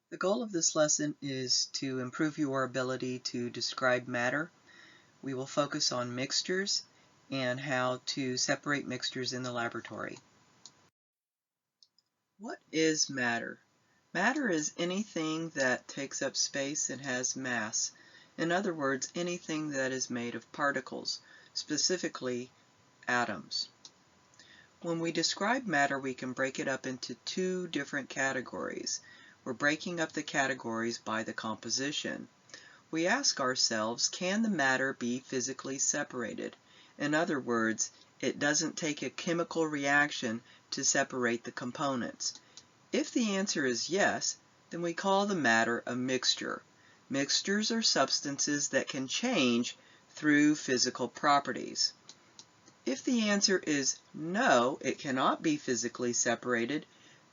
The goal of this lesson is to improve your ability to describe matter. We will focus on mixtures and how to separate mixtures in the laboratory. What is matter? Matter is anything that takes up space and has mass. In other words, anything that is made of particles, specifically atoms. When we describe matter, we can break it up into two different categories. We're breaking up the categories by the composition. We ask ourselves, can the matter be physically separated? In other words, it doesn't take a chemical reaction to separate the components. If the answer is yes, then we call the matter a mixture. Mixtures are substances that can change through physical properties. If the answer is no, it cannot be physically separated,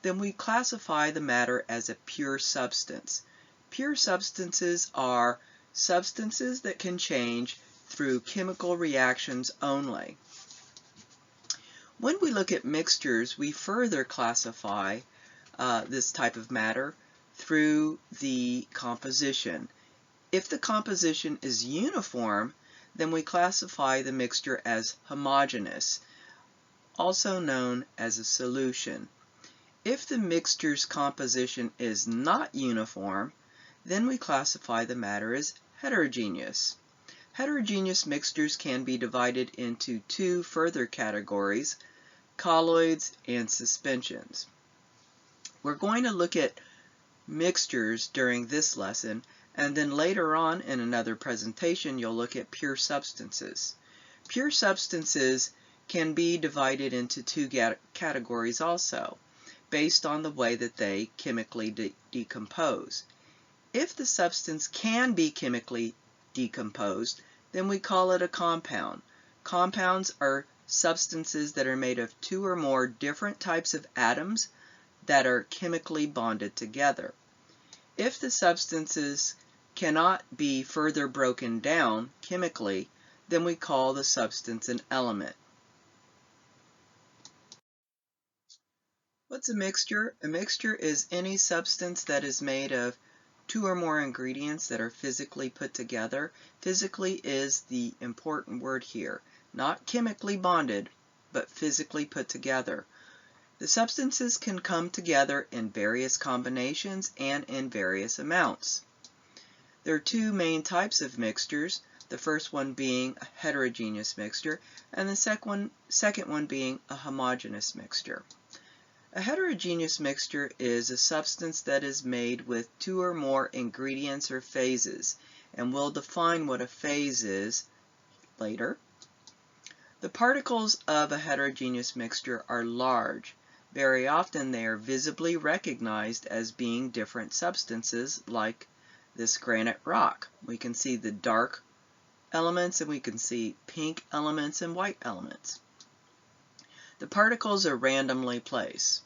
then we classify the matter as a pure substance. Pure substances are substances that can change through chemical reactions only. When we look at mixtures, we further classify this type of matter through the composition. If the composition is uniform, then we classify the mixture as homogeneous, also known as a solution. If the mixture's composition is not uniform, then we classify the matter as heterogeneous. Heterogeneous mixtures can be divided into two further categories, colloids and suspensions. We're going to look at mixtures during this lesson, and then later on in another presentation you'll look at pure substances. Pure substances can be divided into two categories also, based on the way that they chemically decompose. If the substance can be chemically decomposed, then we call it a compound. Compounds are substances that are made of two or more different types of atoms that are chemically bonded together. If the substances cannot be further broken down chemically, then we call the substance an element. What's a mixture? A mixture is any substance that is made of two or more ingredients that are physically put together. Physically is the important word here. Not chemically bonded, but physically put together. The substances can come together in various combinations and in various amounts. There are two main types of mixtures, the first one being a heterogeneous mixture and the second one being a homogeneous mixture. A heterogeneous mixture is a substance that is made with two or more ingredients or phases, and we'll define what a phase is later. The particles of a heterogeneous mixture are large. Very often they are visibly recognized as being different substances, like this granite rock. We can see the dark elements and we can see pink elements and white elements. The particles are randomly placed.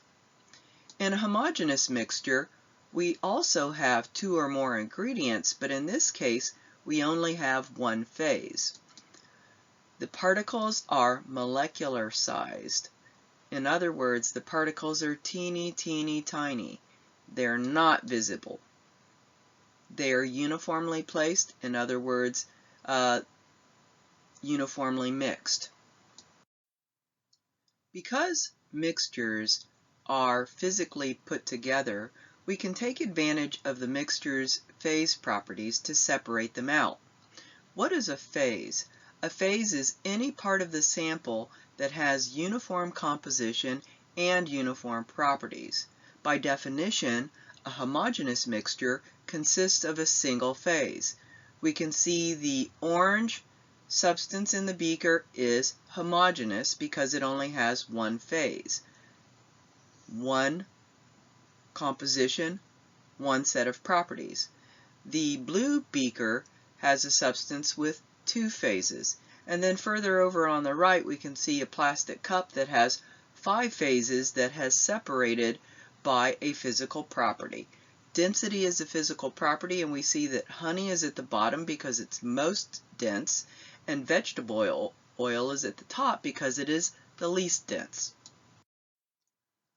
In a homogeneous mixture, we also have two or more ingredients, but in this case, we only have one phase. The particles are molecular sized. In other words, the particles are teeny, teeny, tiny. They're not visible. They are uniformly placed, in other words, uniformly mixed. Because mixtures are physically put together, we can take advantage of the mixture's phase properties to separate them out. What is a phase? A phase is any part of the sample that has uniform composition and uniform properties. By definition, a homogeneous mixture consists of a single phase. We can see the orange substance in the beaker is homogeneous because it only has one phase. One composition, one set of properties. The blue beaker has a substance with two phases. And then further over on the right we can see a plastic cup that has 5 phases that has separated by a physical property. Density is a physical property, and we see that honey is at the bottom because it's most dense, and vegetable oil is at the top because it is the least dense.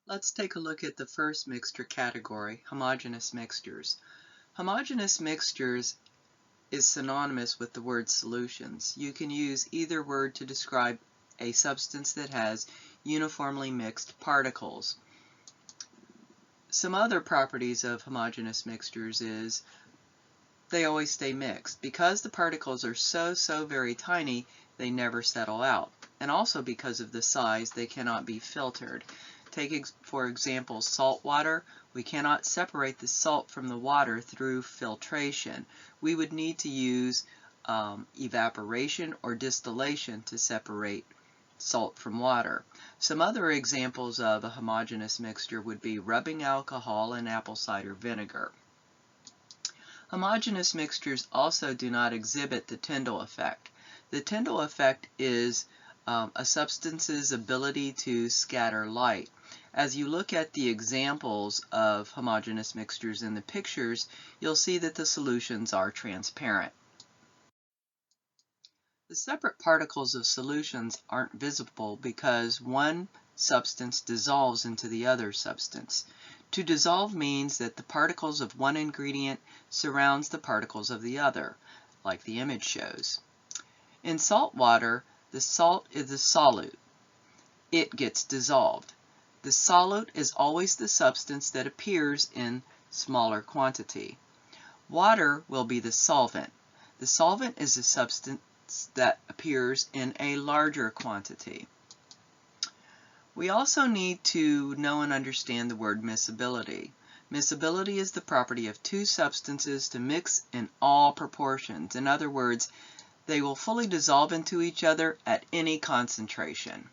Let's take a look at the first mixture category, homogeneous mixtures. Homogeneous mixtures is synonymous with the word solutions. You can use either word to describe a substance that has uniformly mixed particles. Some other properties of homogeneous mixtures is they always stay mixed. Because the particles are so very tiny, they never settle out. And also because of the size, they cannot be filtered. Take, for example, salt water. We cannot separate the salt from the water through filtration. We would need to use evaporation or distillation to separate salt from water. Some other examples of a homogeneous mixture would be rubbing alcohol and apple cider vinegar. Homogeneous mixtures also do not exhibit the Tyndall effect. The Tyndall effect is a substance's ability to scatter light. As you look at the examples of homogeneous mixtures in the pictures, you'll see that the solutions are transparent. The separate particles of solutions aren't visible because one substance dissolves into the other substance. To dissolve means that the particles of one ingredient surrounds the particles of the other, like the image shows. In salt water, the salt is the solute. It gets dissolved. The solute is always the substance that appears in smaller quantity. Water will be the solvent. The solvent is the substance that appears in a larger quantity. We also need to know and understand the word miscibility. Miscibility is the property of two substances to mix in all proportions. In other words, they will fully dissolve into each other at any concentration.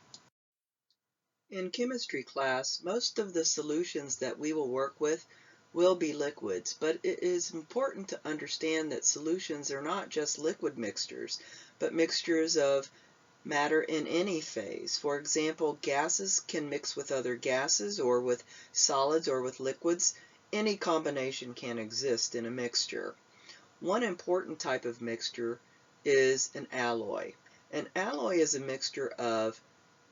In chemistry class, most of the solutions that we will work with will be liquids, but it is important to understand that solutions are not just liquid mixtures, but mixtures of matter in any phase. For example, gases can mix with other gases or with solids or with liquids. Any combination can exist in a mixture. One important type of mixture is an alloy. An alloy is a mixture of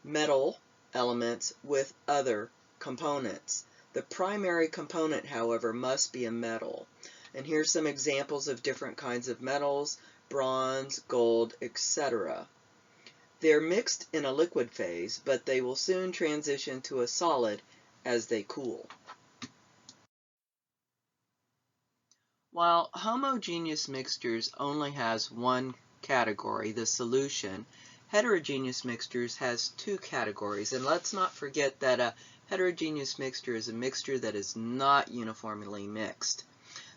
metal elements with other components. The primary component, however, must be a metal. And here's some examples of different kinds of metals: bronze, gold, etc. They're mixed in a liquid phase, but they will soon transition to a solid as they cool. While homogeneous mixtures only has one category, the solution, heterogeneous mixtures has two categories. And let's not forget that a heterogeneous mixture is a mixture that is not uniformly mixed.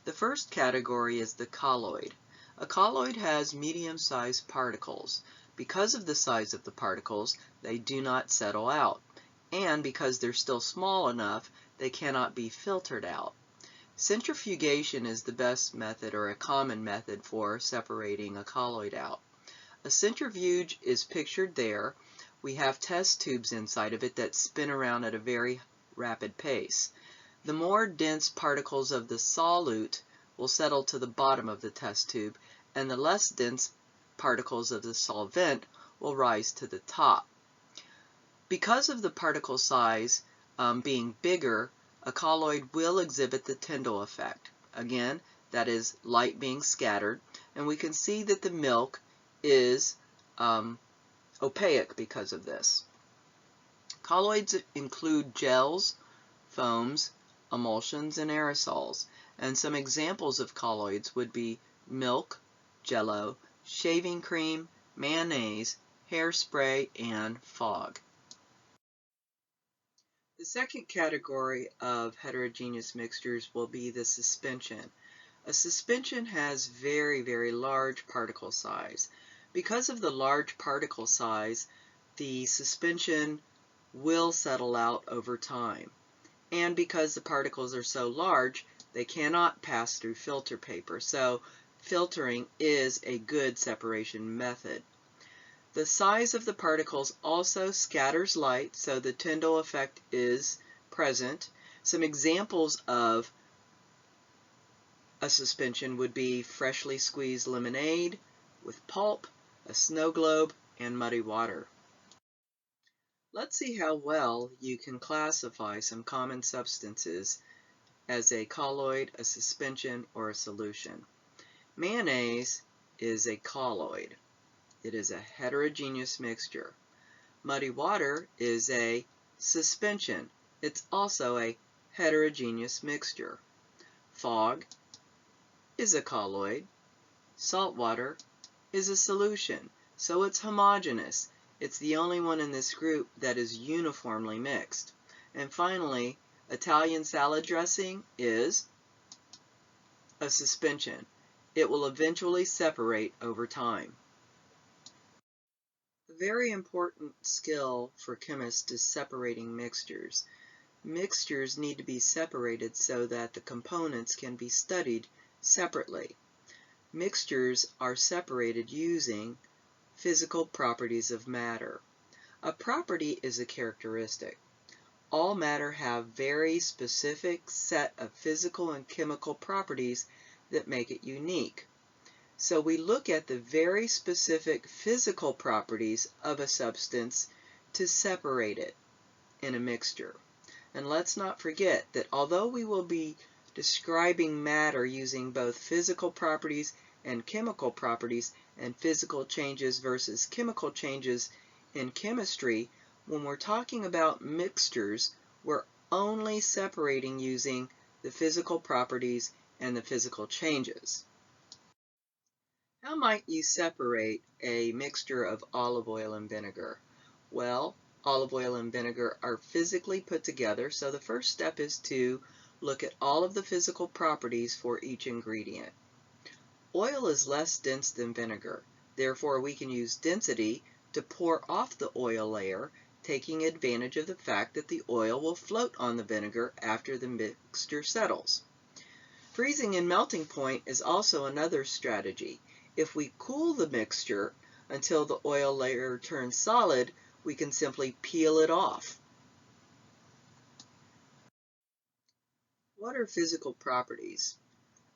The first category is the colloid. A colloid has medium-sized particles. Because of the size of the particles, they do not settle out. And because they're still small enough, they cannot be filtered out. Centrifugation is the best method or a common method for separating a colloid out. A centrifuge is pictured there. We have test tubes inside of it that spin around at a very rapid pace. The more dense particles of the solute will settle to the bottom of the test tube, and the less dense particles of the solvent will rise to the top. Because of the particle size being bigger, a colloid will exhibit the Tyndall effect. Again, that is light being scattered, and we can see that the milk is opaque because of this. Colloids include gels, foams, emulsions, and aerosols, and some examples of colloids would be milk, jello, shaving cream, mayonnaise, hairspray, and fog. The second category of heterogeneous mixtures will be the suspension. A suspension has very large particle size. Because of the large particle size, the suspension will settle out over time. And because the particles are so large, they cannot pass through filter paper. So filtering is a good separation method. The size of the particles also scatters light, so the Tyndall effect is present. Some examples of a suspension would be freshly squeezed lemonade with pulp, a snow globe, and muddy water. Let's see how well you can classify some common substances as a colloid, a suspension, or a solution. Mayonnaise is a colloid. It is a heterogeneous mixture. Muddy water is a suspension. It's also a heterogeneous mixture. Fog is a colloid. Salt water is a solution, so it's homogeneous. It's the only one in this group that is uniformly mixed. And finally, Italian salad dressing is a suspension. It will eventually separate over time. A very important skill for chemists is separating mixtures. Mixtures need to be separated so that the components can be studied separately. Mixtures are separated using physical properties of matter. A property is a characteristic. All matter have very specific set of physical and chemical properties that make it unique. So we look at the very specific physical properties of a substance to separate it in a mixture. And let's not forget that although we will be describing matter using both physical properties and chemical properties and physical changes versus chemical changes in chemistry, when we're talking about mixtures, we're only separating using the physical properties and the physical changes. How might you separate a mixture of olive oil and vinegar? Well, olive oil and vinegar are physically put together, so the first step is to look at all of the physical properties for each ingredient. Oil is less dense than vinegar, therefore we can use density to pour off the oil layer, taking advantage of the fact that the oil will float on the vinegar after the mixture settles. Freezing and melting point is also another strategy. If we cool the mixture until the oil layer turns solid, we can simply peel it off. What are physical properties?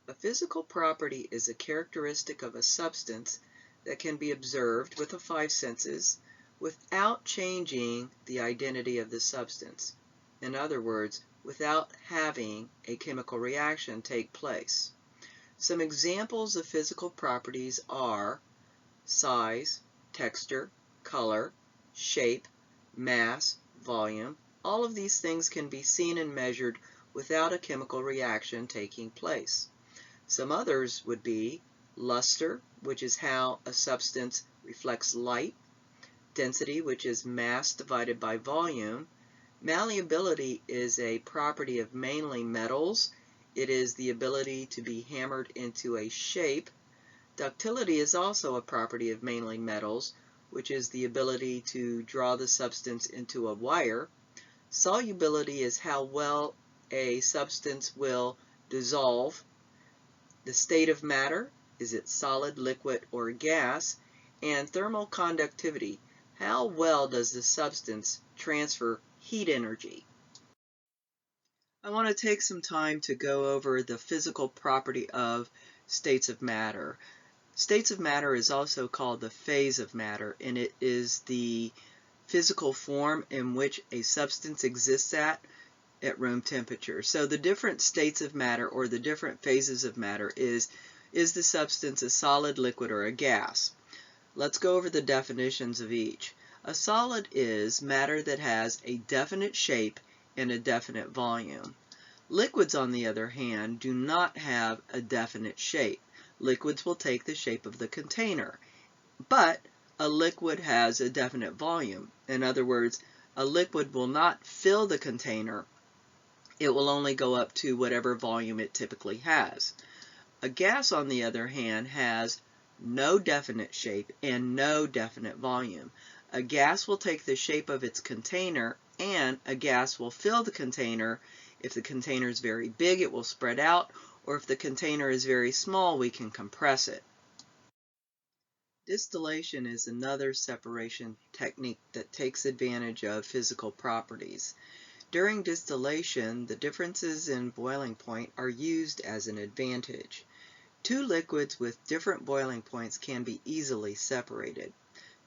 A physical property is a characteristic of a substance that can be observed with the five senses without changing the identity of the substance. In other words, without having a chemical reaction take place. Some examples of physical properties are size, texture, color, shape, mass, volume. All of these things can be seen and measured without a chemical reaction taking place. Some others would be luster, which is how a substance reflects light, density, which is mass divided by volume. Malleability is a property of mainly metals. It is the ability to be hammered into a shape. Ductility is also a property of mainly metals, which is the ability to draw the substance into a wire. Solubility is how well a substance will dissolve. The state of matter, is it solid, liquid, or gas? And thermal conductivity, how well does the substance transfer heat energy? I want to take some time to go over the physical property of states of matter. States of matter is also called the phase of matter, and it is the physical form in which a substance exists at room temperature. So the different states of matter, or the different phases of matter, is the substance a solid, liquid, or a gas? Let's go over the definitions of each. A solid is matter that has a definite shape and a definite volume. Liquids, on the other hand, do not have a definite shape. Liquids will take the shape of the container, but a liquid has a definite volume. In other words, a liquid will not fill the container. It will only go up to whatever volume it typically has. A gas, on the other hand, has no definite shape and no definite volume. A gas will take the shape of its container, and a gas will fill the container. If the container is very big, it will spread out, or if the container is very small, we can compress it. Distillation is another separation technique that takes advantage of physical properties. During distillation, the differences in boiling point are used as an advantage. Two liquids with different boiling points can be easily separated.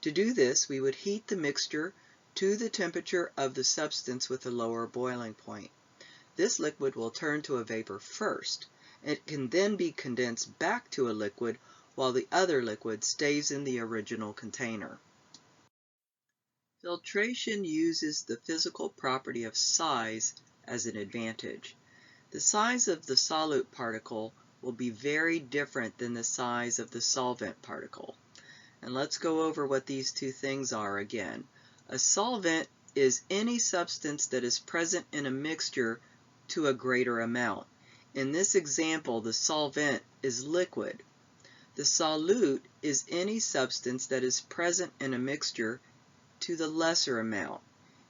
To do this, we would heat the mixture to the temperature of the substance with a lower boiling point. This liquid will turn to a vapor first. It can then be condensed back to a liquid while the other liquid stays in the original container. Filtration uses the physical property of size as an advantage. The size of the solute particle will be very different than the size of the solvent particle. And let's go over what these two things are again. A solvent is any substance that is present in a mixture to a greater amount. In this example, the solvent is liquid. The solute is any substance that is present in a mixture to the lesser amount.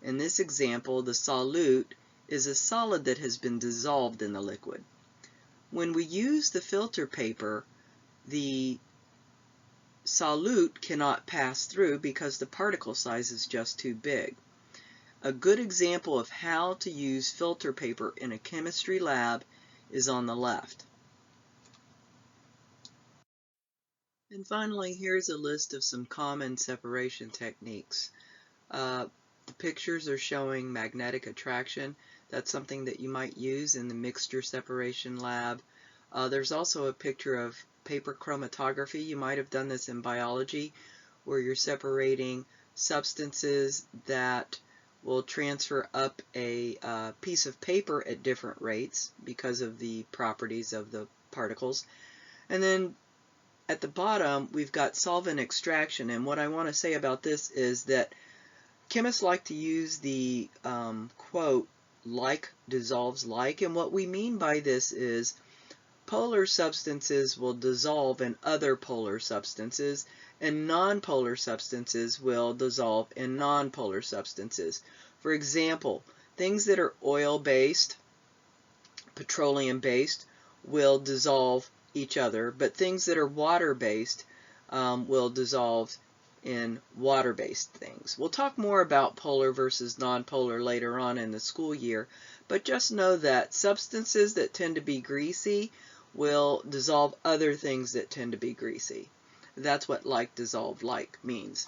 In this example, the solute is a solid that has been dissolved in the liquid. When we use the filter paper, the solute cannot pass through because the particle size is just too big. A good example of how to use filter paper in a chemistry lab is on the left. And finally, here's a list of some common separation techniques. The pictures are showing magnetic attraction. That's something that you might use in the mixture separation lab. There's also a picture of paper chromatography. You might have done this in biology, where you're separating substances that will transfer up a piece of paper at different rates because of the properties of the particles. And then at the bottom, we've got solvent extraction. And what I want to say about this is that chemists like to use the quote, like dissolves like, and what we mean by this is polar substances will dissolve in other polar substances, and nonpolar substances will dissolve in nonpolar substances. For example, things that are oil-based, petroleum-based, will dissolve each other, but things that are water-based will dissolve in water-based things. We'll talk more about polar versus nonpolar later on in the school year, but just know that substances that tend to be greasy will dissolve other things that tend to be greasy. That's what like dissolve like means.